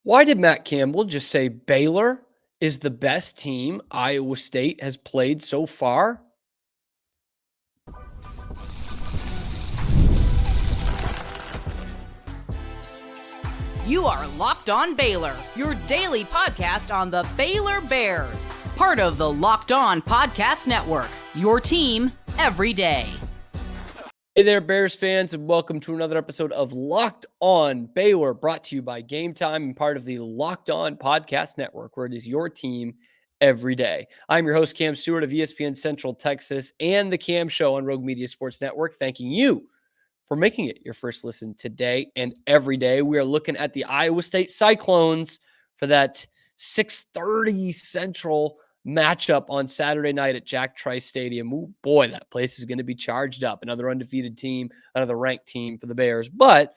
Why did Matt Campbell just say Baylor is the best team Iowa State has played so far? You are Locked On Baylor, your daily podcast on the Baylor Bears. Part of the Locked On Podcast Network, your team every day. Hey there, Bears fans, and welcome to another episode of Locked On Baylor, brought to you by Gametime and part of the Locked On Podcast Network, where it is your team every day. I'm your host, Cam Stewart of ESPN Central Texas and the Cam Show on Rogue Media Sports Network, thanking you for making it your first listen today and every day. We are looking at the Iowa State Cyclones for that 6:30 Central matchup on Saturday night at Jack Trice Stadium. Ooh, boy, that place is going to be charged up. Another undefeated team, another ranked team for the Bears. But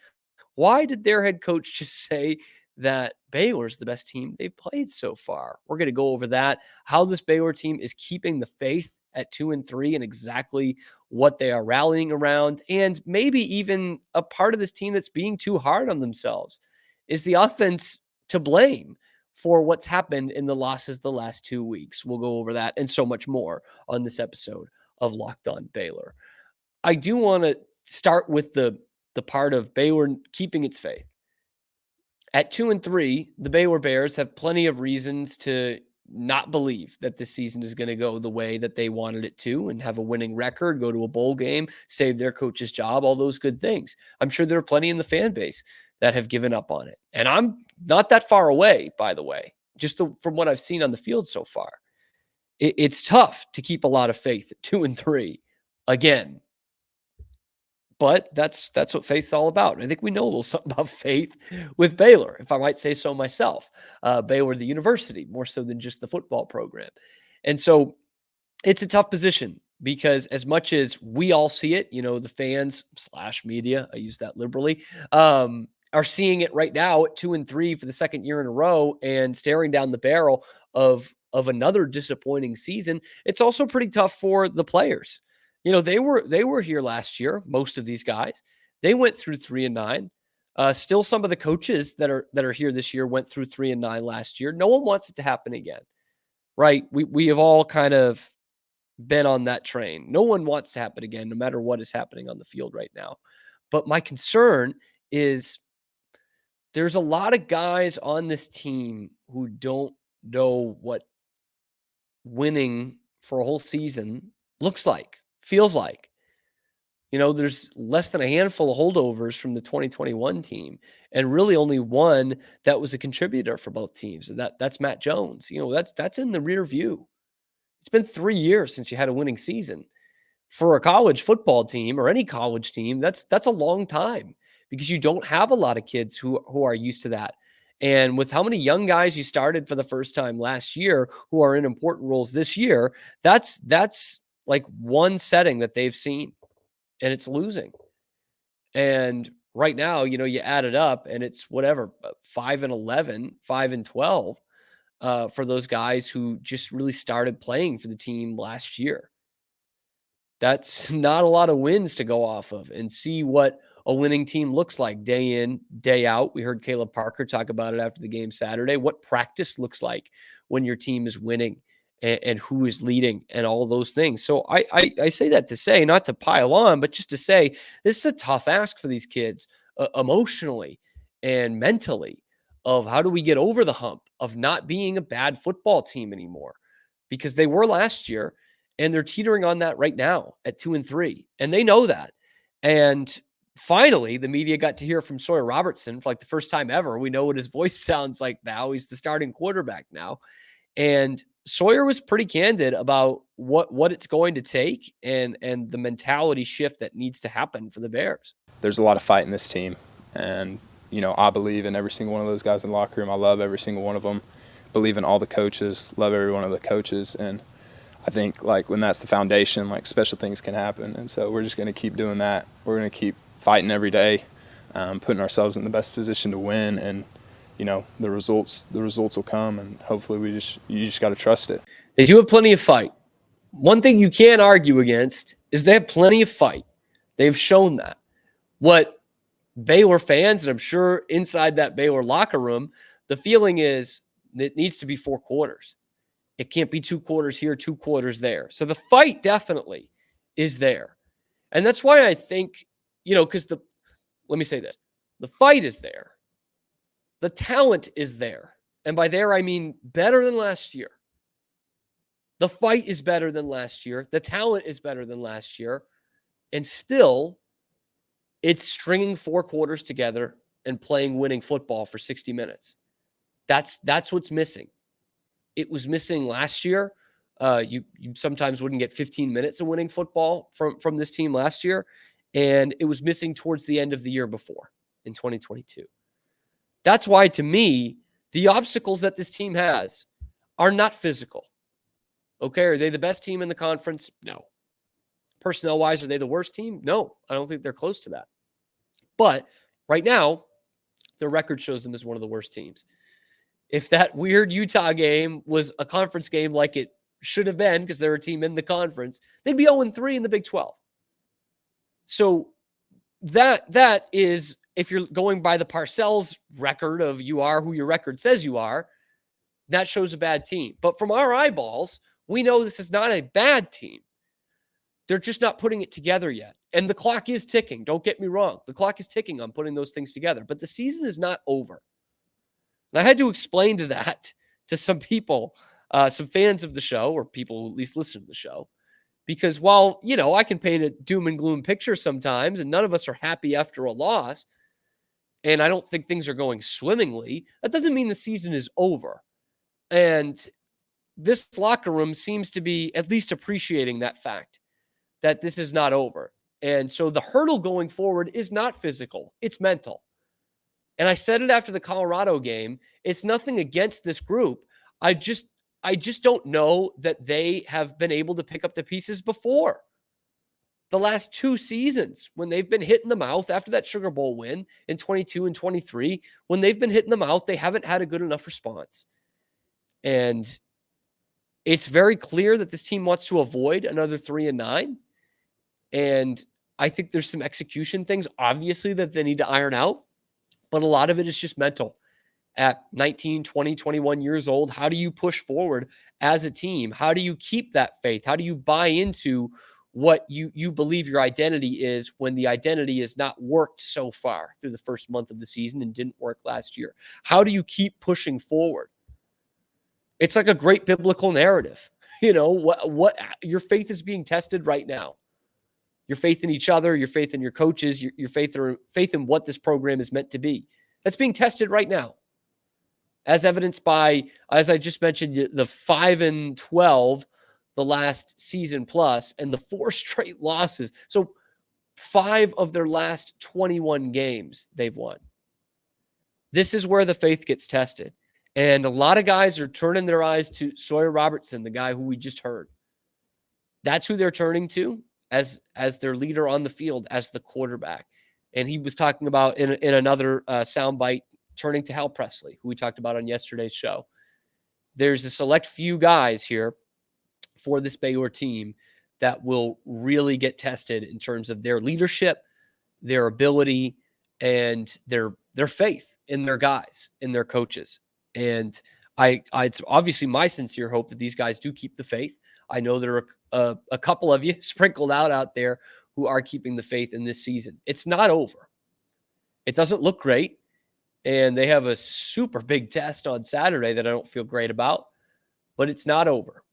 why did their head coach just say that Baylor's the best team they've played so far? We're going to go over that, how this Baylor team is keeping the faith at 2-3 and exactly what they are rallying around, and maybe even a part of this team that's being too hard on themselves. Is the offense to blame for what's happened in the losses the last 2 weeks? We'll go over that and so much more on this episode of Locked On Baylor. I do want to start with the part of Baylor keeping its faith. At 2-3, the Baylor Bears have plenty of reasons to not believe that this season is going to go the way that they wanted it to and have a winning record, go to a bowl game, save their coach's job, all those good things. I'm sure there are plenty in the fan base that have given up on it. And I'm not that far away, by the way, just from what I've seen on the field so far. It's tough to keep a lot of faith at 2-3 again. But that's what faith's all about. And I think we know a little something about faith with Baylor, if I might say so myself. Baylor, the university, more so than just the football program. And so it's a tough position because as much as we all see it, the fans / media, I use that liberally, are seeing it right now at 2-3 for the second year in a row and staring down the barrel of another disappointing season. It's also pretty tough for the players. They were here last year. Most of these guys, they went through 3-9. Still, some of the coaches that are here this year went through 3-9 last year. No one wants it to happen again, right? We have all kind of been on that train. No one wants to happen again, no matter what is happening on the field right now. But my concern is there's a lot of guys on this team who don't know what winning for a whole season looks like. Feels like, there's less than a handful of holdovers from the 2021 team and really only one that was a contributor for both teams. And that's Matt Jones. That's in the rear view. It's been 3 years since you had a winning season. For a college football team or any college team, that's a long time because you don't have a lot of kids who are used to that. And with how many young guys you started for the first time last year who are in important roles this year, that's like one setting that they've seen, and it's losing. And right now, you add it up and it's 5-11, 5-12 for those guys who just really started playing for the team last year. That's not a lot of wins to go off of and see what a winning team looks like day in, day out. We heard Caleb Parker talk about it after the game Saturday, what practice looks like when your team is winning and who is leading and all those things. So I say that to say, not to pile on, but just to say this is a tough ask for these kids emotionally and mentally of how do we get over the hump of not being a bad football team anymore, because they were last year and they're teetering on that right now at 2-3. And they know that. And finally, the media got to hear from Sawyer Robertson for like the first time ever. We know what his voice sounds like now. He's the starting quarterback now. And Sawyer was pretty candid about what it's going to take and the mentality shift that needs to happen for the Bears. There's a lot of fight in this team. And, I believe in every single one of those guys in the locker room. I love every single one of them. Believe in all the coaches, love every one of the coaches. And I think, when that's the foundation, special things can happen. And so we're just going to keep doing that. We're going to keep fighting every day, putting ourselves in the best position to win. And, the results will come, and hopefully you just got to trust it. They do have plenty of fight. One thing you can't argue against is they have plenty of fight. They've shown that. What Baylor fans, and I'm sure inside that Baylor locker room, The feeling is it needs to be 4 quarters. It can't be 2 quarters here, 2 quarters there. So the fight definitely is there. And that's why I think, because let me say this. The fight is there. The talent is there. And by there, I mean better than last year. The fight is better than last year. The talent is better than last year. And still, it's stringing 4 quarters together and playing winning football for 60 minutes. That's what's missing. It was missing last year. You sometimes wouldn't get 15 minutes of winning football from this team last year. And it was missing towards the end of the year before in 2022. That's why, to me, the obstacles that this team has are not physical. Okay, are they the best team in the conference? No. Personnel-wise, are they the worst team? No, I don't think they're close to that. But right now, their record shows them as one of the worst teams. If that weird Utah game was a conference game like it should have been, because they're a team in the conference, they'd be 0-3 in the Big 12. So that is, if you're going by the Parcells record of you are who your record says you are, that shows a bad team. But from our eyeballs, we know this is not a bad team. They're just not putting it together yet. And the clock is ticking. Don't get me wrong. The clock is ticking on putting those things together. But the season is not over. And I had to explain that to some people, some fans of the show, or people who at least listen to the show. Because while, I can paint a doom and gloom picture sometimes, and none of us are happy after a loss, and I don't think things are going swimmingly, that doesn't mean the season is over. And this locker room seems to be at least appreciating that fact, that this is not over. And so the hurdle going forward is not physical, it's mental. And I said it after the Colorado game, it's nothing against this group. I just don't know that they have been able to pick up the pieces before. The last 2 seasons, when they've been hit in the mouth after that Sugar Bowl win in 22 and 23, when they've been hit in the mouth, they haven't had a good enough response. And it's very clear that this team wants to avoid another 3-9. And I think there's some execution things, obviously, that they need to iron out. But a lot of it is just mental. At 19, 20, 21 years old, how do you push forward as a team? How do you keep that faith? How do you buy into what you believe your identity is when the identity has not worked so far through the first month of the season and didn't work last year? How do you keep pushing forward? It's like a great biblical narrative. What your faith is being tested right now. Your faith in each other, your faith in your coaches, your faith in what this program is meant to be. That's being tested right now. As evidenced by, as I just mentioned, the 5-12 the last season plus, and the 4 straight losses. So 5 of their last 21 games they've won. This is where the faith gets tested. And a lot of guys are turning their eyes to Sawyer Robertson, the guy who we just heard. That's who they're turning to as their leader on the field, as the quarterback. And he was talking about in another soundbite, turning to Hal Presley, who we talked about on yesterday's show. There's a select few guys here for this Baylor team that will really get tested in terms of their leadership, their ability, and their faith in their guys, in their coaches. And it's obviously my sincere hope that these guys do keep the faith. I know there are a couple of you sprinkled out there who are keeping the faith in this season. It's not over. It doesn't look great. And they have a super big test on Saturday that I don't feel great about, but it's not over.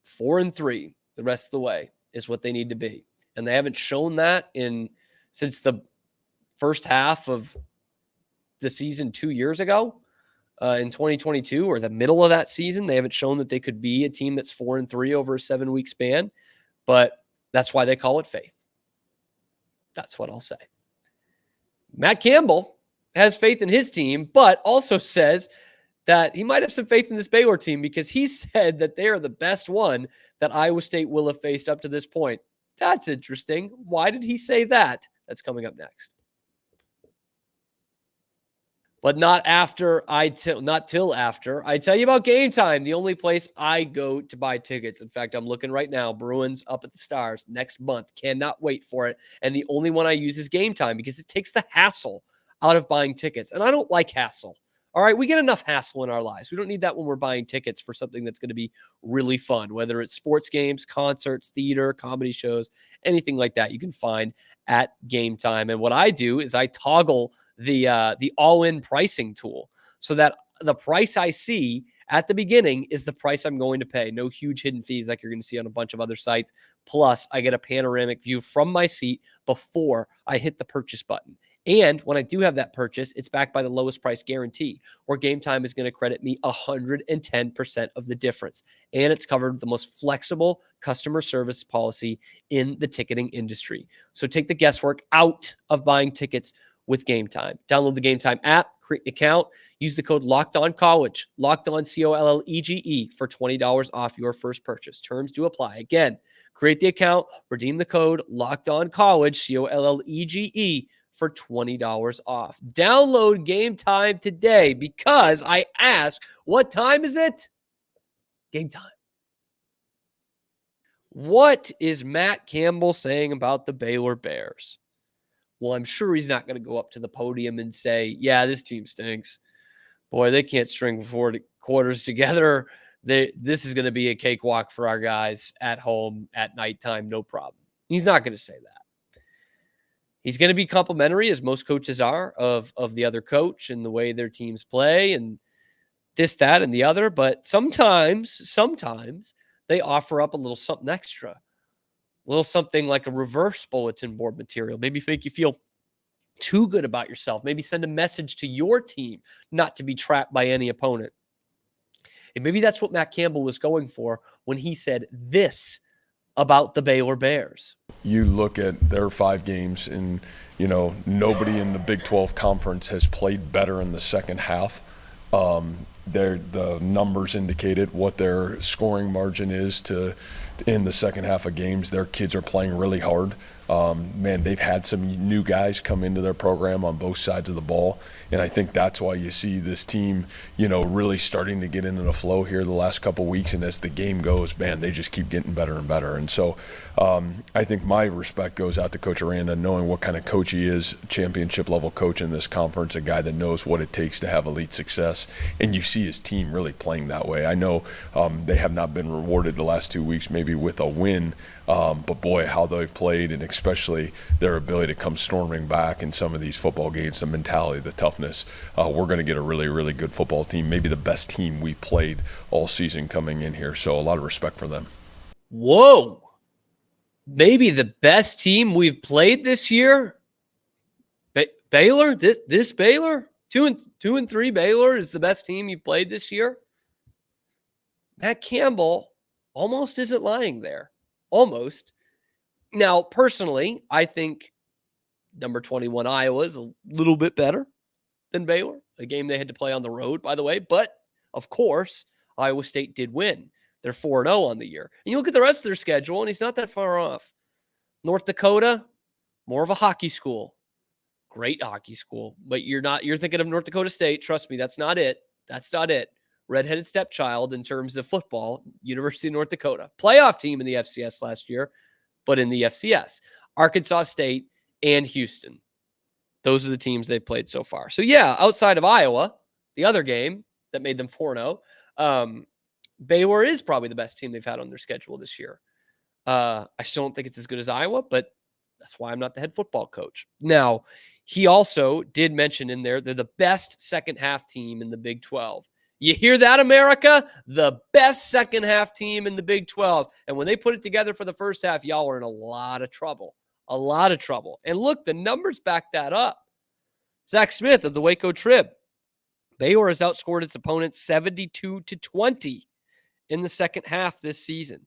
4-3 the rest of the way is what they need to be. And they haven't shown that since the first half of the season 2 years ago in 2022, or the middle of that season. They haven't shown that they could be a team that's 4-3 over a 7-week span, but that's why they call it faith. That's what I'll say. Matt Campbell has faith in his team, but also says that he might have some faith in this Baylor team because he said that they are the best one that Iowa State will have faced up to this point. That's interesting. Why did he say that? That's coming up next. But not till after I tell you about Gametime, the only place I go to buy tickets. In fact, I'm looking right now. Bruins up at the Stars next month. Cannot wait for it. And the only one I use is Gametime because it takes the hassle out of buying tickets. And I don't like hassle. All right, we get enough hassle in our lives. We don't need that when we're buying tickets for something that's going to be really fun, whether it's sports games, concerts, theater, comedy shows, anything like that. You can find at Gametime. And what I do is I toggle the all-in pricing tool so that the price I see at the beginning is the price I'm going to pay. No huge hidden fees like you're going to see on a bunch of other sites. Plus, I get a panoramic view from my seat before I hit the purchase button. And when I do have that purchase, it's backed by the lowest price guarantee, where Gametime is going to credit me 110% of the difference. And it's covered with the most flexible customer service policy in the ticketing industry. So take the guesswork out of buying tickets with Gametime. Download the Gametime app, create an account, use the code LOCKEDONCOLLEGE, LOCKEDON for $20 off your first purchase. Terms do apply. Again, create the account, redeem the code LOCKEDONCOLLEGE, COLLEGE, for $20 off. Download Gametime today because I asked, what time is it? Gametime. What is Matt Campbell saying about the Baylor Bears? Well, I'm sure he's not going to go up to the podium and say, yeah, this team stinks. Boy, they can't string 4 quarters together. This is going to be a cakewalk for our guys at home at nighttime, no problem. He's not going to say that. He's going to be complimentary, as most coaches are, of the other coach and the way their teams play and this, that, and the other. But sometimes they offer up a little something extra, a little something like a reverse bulletin board material. Maybe make you feel too good about yourself. Maybe send a message to your team not to be trapped by any opponent. And maybe that's what Matt Campbell was going for when he said this about the Baylor Bears. You look at their 5 games and, nobody in the Big 12 conference has played better in the second half. The numbers indicated what their scoring margin is in the second half of games. Their kids are playing really hard. They've had some new guys come into their program on both sides of the ball. And I think that's why you see this team, really starting to get into the flow here the last couple of weeks. And as the game goes, they just keep getting better and better. And so I think my respect goes out to Coach Aranda, knowing what kind of coach he is, championship level coach in this conference, a guy that knows what it takes to have elite success. And you see his team really playing that way. I know they have not been rewarded the last 2 weeks, maybe with a win. But boy, how they've played, and especially their ability to come storming back in some of these football games, the mentality, the toughness. We're going to get a really, really good football team, maybe the best team we played all season coming in here. So a lot of respect for them. Whoa. Maybe the best team we've played this year? Baylor? This Baylor? 2-3 Baylor is the best team you played this year? Matt Campbell almost isn't lying there. Almost. Now, personally, I think number 21 Iowa is a little bit better than Baylor, a game they had to play on the road, by the way. But, of course, Iowa State did win. They're 4-0 on the year. And you look at the rest of their schedule, and he's not that far off. North Dakota, more of a hockey school. Great hockey school. But you're thinking of North Dakota State. Trust me, that's not it. That's not it. Redheaded stepchild in terms of football, University of North Dakota. Playoff team in the FCS last year, but in the FCS. Arkansas State and Houston. Those are the teams they've played so far. So, yeah, outside of Iowa, the other game that made them 4-0, Baylor is probably the best team they've had on their schedule this year. I still don't think it's as good as Iowa, but that's why I'm not the head football coach. Now, he also did mention in there they're the best second half team in the Big 12. You hear that, America? The best second half team in the Big 12. And when they put it together for the first half, y'all are in a lot of trouble. A lot of trouble. And look, the numbers back that up. Zach Smith of the Waco Trib. Baylor has outscored its opponents 72-20 in the second half this season.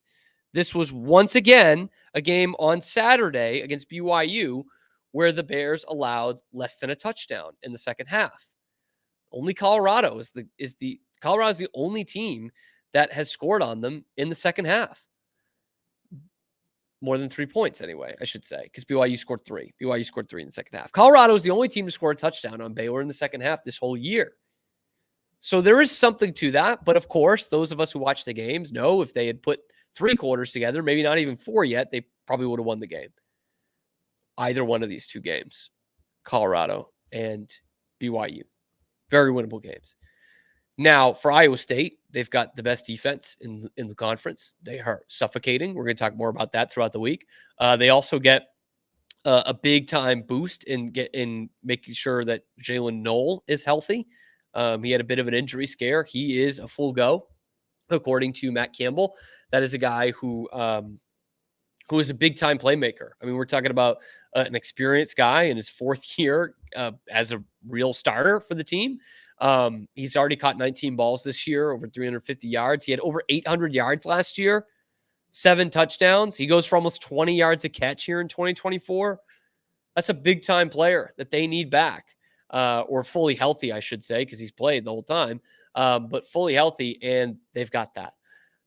This was once again a game on Saturday against BYU where the Bears allowed less than a touchdown in the second half. Only Colorado is the only team that has scored on them in the second half. More than 3 points, anyway, I should say, because BYU scored 3. BYU scored 3 in the second half. Colorado is the only team to score a touchdown on Baylor in the second half this whole year. So there is something to that. But of course, those of us who watch the games know if they had put 3 quarters together, maybe not even 4 yet, they probably would have won the game. Either one of these 2 games, Colorado and BYU. Very winnable games. Now, for Iowa State, they've got the best defense in the conference. They are suffocating. We're going to talk more about that throughout the week. They also get a big time boost in making sure that Jalen Knoll is healthy. He had a bit of an injury scare. He is a full go, according to Matt Campbell. That is a guy who is a big time playmaker. I mean, we're talking about an experienced guy in his fourth year as a real starter for the team. He's already caught 19 balls this year, over 350 yards. He had over 800 yards last year, 7 touchdowns. He goes for almost 20 yards a catch here in 2024. That's a big time player that they need back, or fully healthy, I should say, because he's played the whole time, but fully healthy. And they've got that.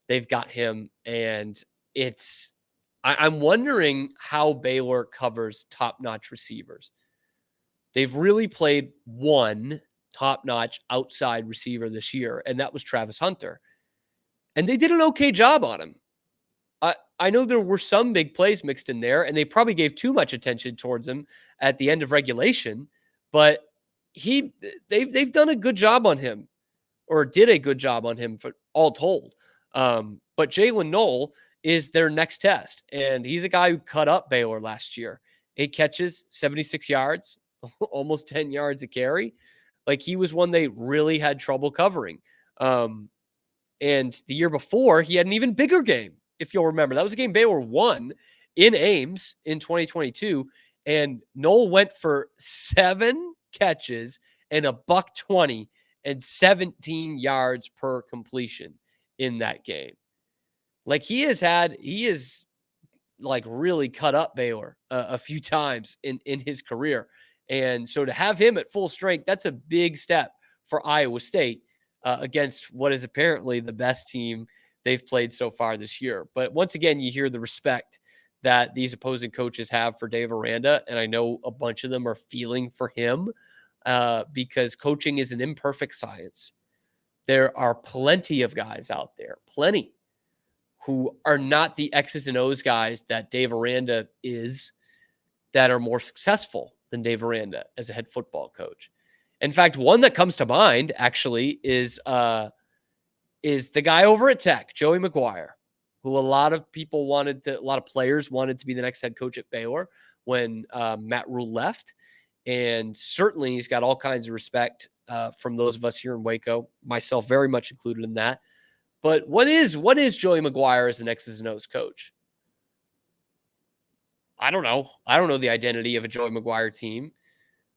They've got him. And I'm wondering how Baylor covers top-notch receivers. They've really played one top-notch outside receiver this year, and that was Travis Hunter. And they did an okay job on him. I know there were some big plays mixed in there, and they probably gave too much attention towards him at the end of regulation, but they've done a good job on him, or did a good job on him for all told. But Jalen Knoll is their next test, and he's a guy who cut up Baylor last year. 8 catches, 76 yards, almost 10 yards a carry. Like, he was one they really had trouble covering. And the year before, he had an even bigger game, if you'll remember. That was a game Baylor won in Ames in 2022, and Knoll went for 7 catches and $120 and 17 yards per completion in that game. Like, he is like really cut up Baylor a few times in his career. And so to have him at full strength, that's a big step for Iowa State against what is apparently the best team they've played so far this year. But once again, you hear the respect that these opposing coaches have for Dave Aranda. And I know a bunch of them are feeling for him because coaching is an imperfect science. There are plenty of guys out there, plenty, who are not the X's and O's guys that Dave Aranda is, that are more successful than Dave Aranda as a head football coach. In fact, one that comes to mind actually is the guy over at Tech, Joey McGuire, who a lot of players wanted to be the next head coach at Baylor when Matt Rule left. And certainly he's got all kinds of respect from those of us here in Waco, myself very much included in that. But what is Joey McGuire as an X's and O's coach? I don't know. I don't know the identity of a Joey McGuire team,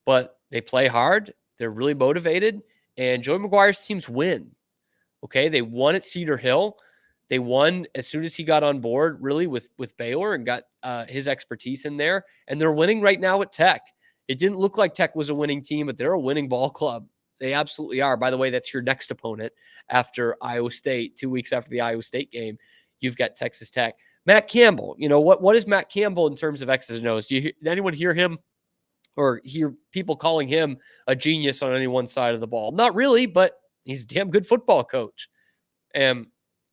but they play hard. They're really motivated, and Joey McGuire's teams win. Okay, they won at Cedar Hill. They won as soon as he got on board, really, with Baylor and got his expertise in there, and they're winning right now at Tech. It didn't look like Tech was a winning team, but they're a winning ball club. They absolutely are. By the way, that's your next opponent after Iowa State, 2 weeks after the Iowa State game. You've got Texas Tech. Matt Campbell, what is Matt Campbell in terms of X's and O's? Did anyone hear him or hear people calling him a genius on any one side of the ball? Not really, but he's a damn good football coach. And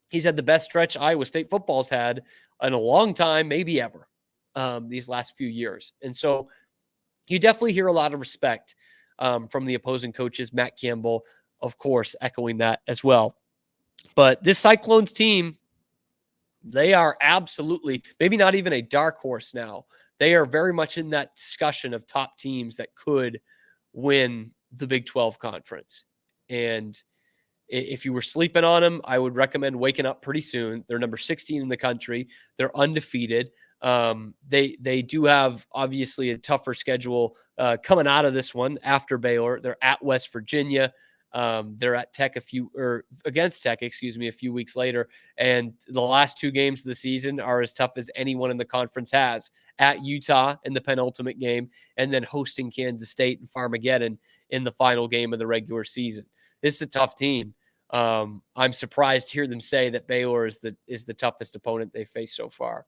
he's had the best stretch Iowa State football's had in a long time, maybe ever, these last few years. And so you definitely hear a lot of respect from the opposing coaches. Matt Campbell, of course, echoing that as well. But this Cyclones team, they are absolutely, maybe not even a dark horse now. They are very much in that discussion of top teams that could win the Big 12 conference. And if you were sleeping on them, I would recommend waking up pretty soon. They're number 16 in the country. They're undefeated. They do have obviously a tougher schedule coming out of this one after Baylor. They're at West Virginia. They're at Tech against Tech, a few weeks later. And the last 2 games of the season are as tough as anyone in the conference has. At Utah in the penultimate game, and then hosting Kansas State and Farmageddon in the final game of the regular season. This is a tough team. I'm surprised to hear them say that Baylor is the toughest opponent they faced so far,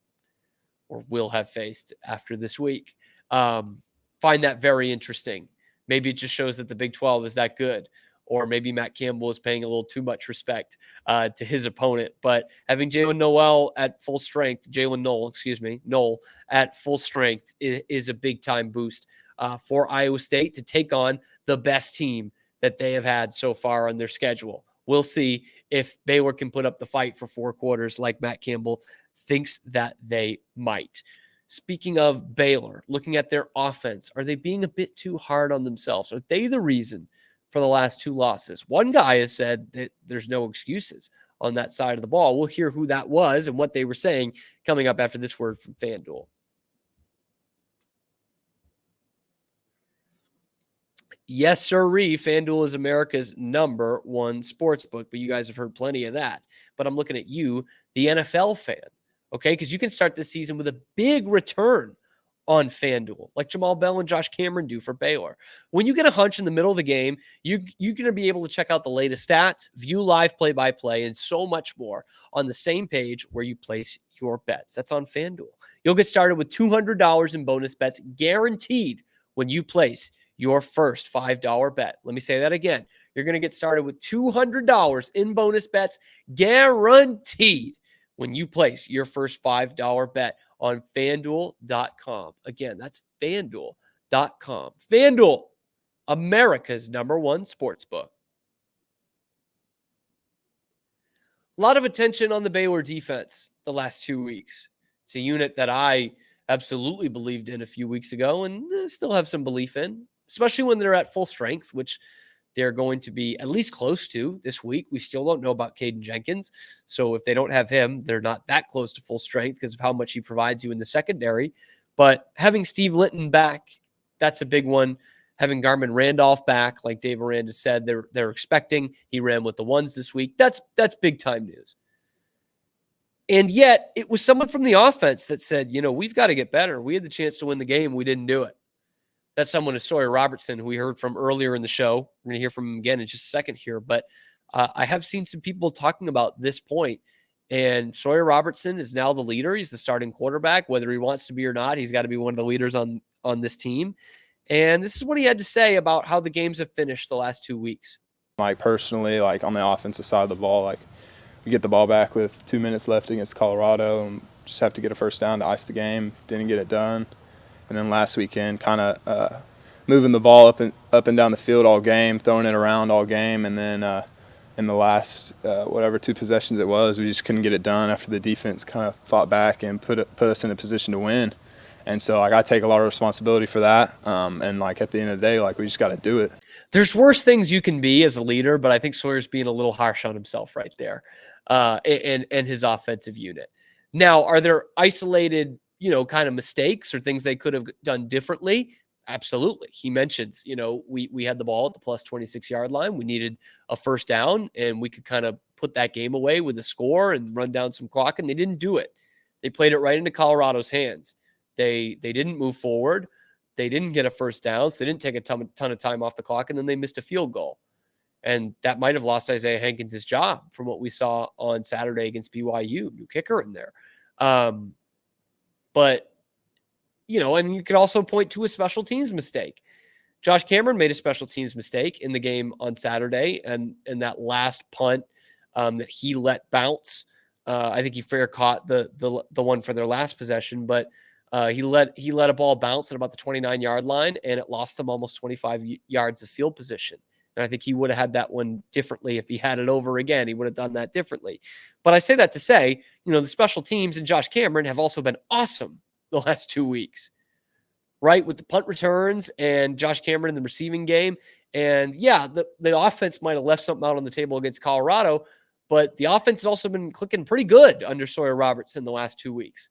or will have faced after this week. Find that very interesting. Maybe it just shows that the Big 12 is that good. Or maybe Matt Campbell is paying a little too much respect to his opponent. But having Jalen Knoll at full strength at full strength is a big time boost for Iowa State to take on the best team that they have had so far on their schedule. We'll see if Baylor can put up the fight for 4 quarters like Matt Campbell thinks that they might. Speaking of Baylor, looking at their offense, are they being a bit too hard on themselves? Are they the reason for the last 2 losses? One guy has said that there's no excuses on that side of the ball. We'll hear who that was and what they were saying coming up after this word from FanDuel. Yes, sirree. FanDuel is America's #1 sportsbook, but you guys have heard plenty of that. But I'm looking at you, the NFL fan, okay? Because you can start this season with a big return on FanDuel, like Jamal Bell and Josh Cameron do for Baylor. When you get a hunch in the middle of the game, you're going to be able to check out the latest stats, view live play-by-play, and so much more on the same page where you place your bets. That's on FanDuel. You'll get started with $200 in bonus bets guaranteed when you place your first $5 bet. Let me say that again. You're going to get started with $200 in bonus bets guaranteed when you place your first $5 bet on FanDuel.com. Again, that's FanDuel.com. FanDuel, America's #1 sportsbook. A lot of attention on the Baylor defense the last 2 weeks. It's a unit that I absolutely believed in a few weeks ago and still have some belief in, especially when they're at full strength, which they're going to be at least close to this week. We still don't know about Caden Jenkins. So if they don't have him, they're not that close to full strength because of how much he provides you in the secondary. But having Steve Linton back, that's a big one. Having Garmin Randolph back, like Dave Aranda said, they're expecting. He ran with the ones this week. That's big time news. And yet it was someone from the offense that said, we've got to get better. We had the chance to win the game. We didn't do it. That's someone is Sawyer Robertson, who we heard from earlier in the show. We're going to hear from him again in just a second here. But I have seen some people talking about this point. And Sawyer Robertson is now the leader. He's the starting quarterback, whether he wants to be or not. He's got to be one of the leaders on this team. And this is what he had to say about how the games have finished the last 2 weeks. Like personally, like on the offensive side of the ball, like we get the ball back with 2 minutes left against Colorado and just have to get a first down to ice the game. Didn't get it done. And then last weekend, kind of moving the ball up and down the field all game, throwing it around all game, and then in the last 2 possessions it was, we just couldn't get it done after the defense kind of fought back and put us in a position to win. And so like I take a lot of responsibility for that. And like at the end of the day, like we just got to do it. There's worse things you can be as a leader, but I think Sawyer's being a little harsh on himself right there, and his offensive unit. Now, are there isolated kind of mistakes or things they could have done differently? Absolutely. He mentions, we had the ball at the plus 26-yard line. We needed a first down, and we could kind of put that game away with a score and run down some clock, and they didn't do it. They played it right into Colorado's hands. They didn't move forward. They didn't get a first down, so they didn't take a ton of time off the clock, and then they missed a field goal. And that might have lost Isaiah Hankins his job from what we saw on Saturday against BYU. New kicker in there. But, and you could also point to a special teams mistake. Josh Cameron made a special teams mistake in the game on Saturday, and that last punt that he let bounce. I think he fair caught the one for their last possession, but he let a ball bounce at about the 29-yard line, and it lost him almost 25 yards of field position. And I think he would have had that one differently if he had it over again. He would have done that differently. But I say that to say, the special teams and Josh Cameron have also been awesome the last 2 weeks, right? With the punt returns and Josh Cameron in the receiving game. And yeah, the offense might have left something out on the table against Colorado, but the offense has also been clicking pretty good under Sawyer Robertson the last 2 weeks.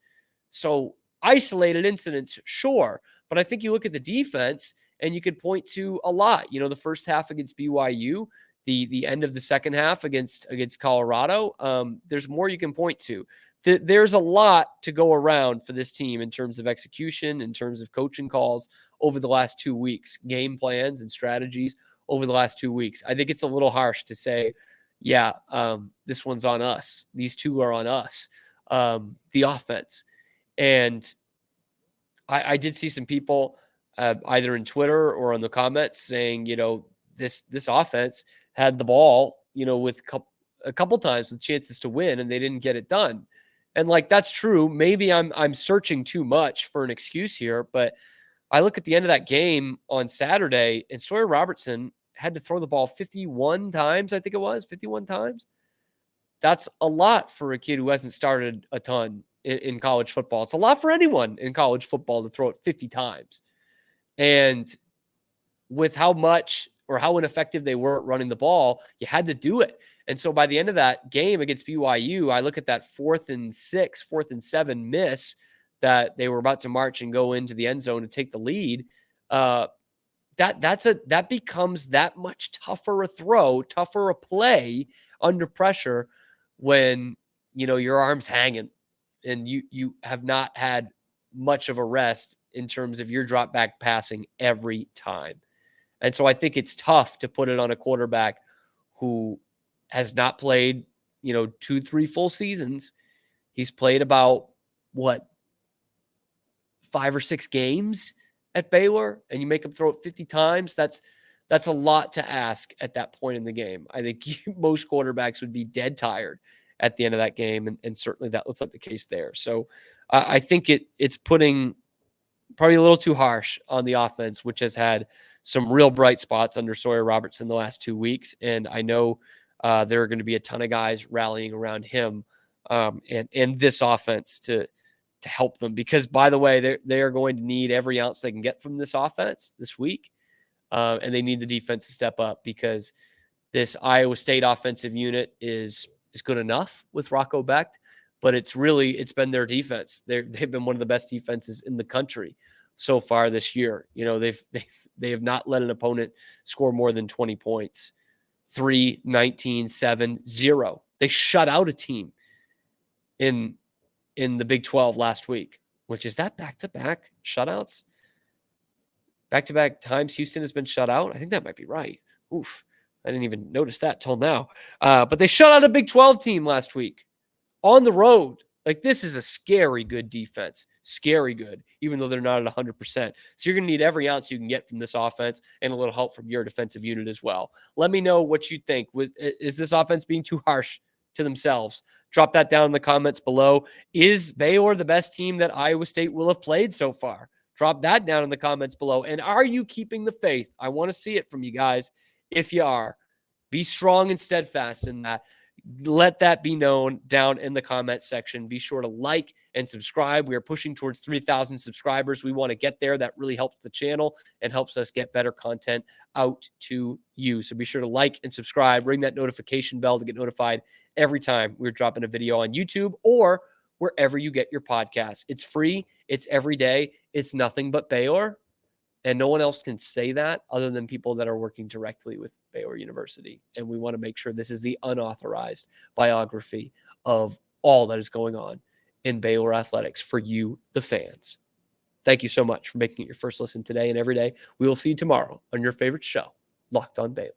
So isolated incidents, sure. But I think you look at the defense and you could point to a lot. The first half against BYU, the end of the second half against Colorado. There's more you can point to. There's a lot to go around for this team in terms of execution, in terms of coaching calls over the last 2 weeks, game plans and strategies over the last 2 weeks. I think it's a little harsh to say, this one's on us. These two are on us, the offense. And I did see some people either in Twitter or on the comments saying, this offense had the ball, with a couple times with chances to win, and they didn't get it done. And that's true. Maybe I'm searching too much for an excuse here, but I look at the end of that game on Saturday, and Sawyer Robertson had to throw the ball 51 times, I think it was 51 times. That's a lot for a kid who hasn't started a ton in college football. It's a lot for anyone in college football to throw it 50 times. And with how much or how ineffective they were at running the ball, you had to do it. And so by the end of that game against BYU, I look at that 4th and 6, 4th and 7 miss that they were about to march and go into the end zone to take the lead. That becomes that much tougher a throw, tougher a play under pressure when, your arm's hanging and you have not had much of a rest in terms of your drop back passing every time. And so I think it's tough to put it on a quarterback who has not played, 2-3 full seasons. He's played about 5 or 6 games at Baylor, and you make him throw it 50 times. That's a lot to ask at that point in the game. I think most quarterbacks would be dead tired at the end of that game, and certainly that looks like the case there. So I think it's putting probably a little too harsh on the offense, which has had some real bright spots under Sawyer Robertson the last 2 weeks. And I know there are going to be a ton of guys rallying around him and this offense to help them, because, by the way, they are going to need every ounce they can get from this offense this week. And they need the defense to step up, because this Iowa State offensive unit is good enough with Rocco Becht, but it's been their defense. They've been one of the best defenses in the country so far this year. They have not let an opponent score more than 20 points. 3, 19, 7, 0. They shut out a team in the Big 12 last week, which is that back-to-back shutouts? Back-to-back times Houston has been shut out? I think that might be right. Oof. I didn't even notice that till now. But they shut out a Big 12 team last week on the road. Like, this is a scary good defense. Scary good, even though they're not at 100%. So you're going to need every ounce you can get from this offense and a little help from your defensive unit as well. Let me know what you think. Is this offense being too harsh to themselves? Drop that down in the comments below. Is Baylor the best team that Iowa State will have played so far? Drop that down in the comments below. And are you keeping the faith? I want to see it from you guys. If you are, be strong and steadfast in that. Let that be known down in the comment section. Be sure to like and subscribe. We are pushing towards 3,000 subscribers. We want to get there. That really helps the channel and helps us get better content out to you. So be sure to like and subscribe. Ring that notification bell to get notified every time we're dropping a video on YouTube or wherever you get your podcasts. It's free. It's every day. It's nothing but Baylor. And no one else can say that other than people that are working directly with Baylor University. And we want to make sure this is the unauthorized biography of all that is going on in Baylor athletics for you, the fans. Thank you so much for making it your first listen today and every day. We will see you tomorrow on your favorite show, Locked on Baylor.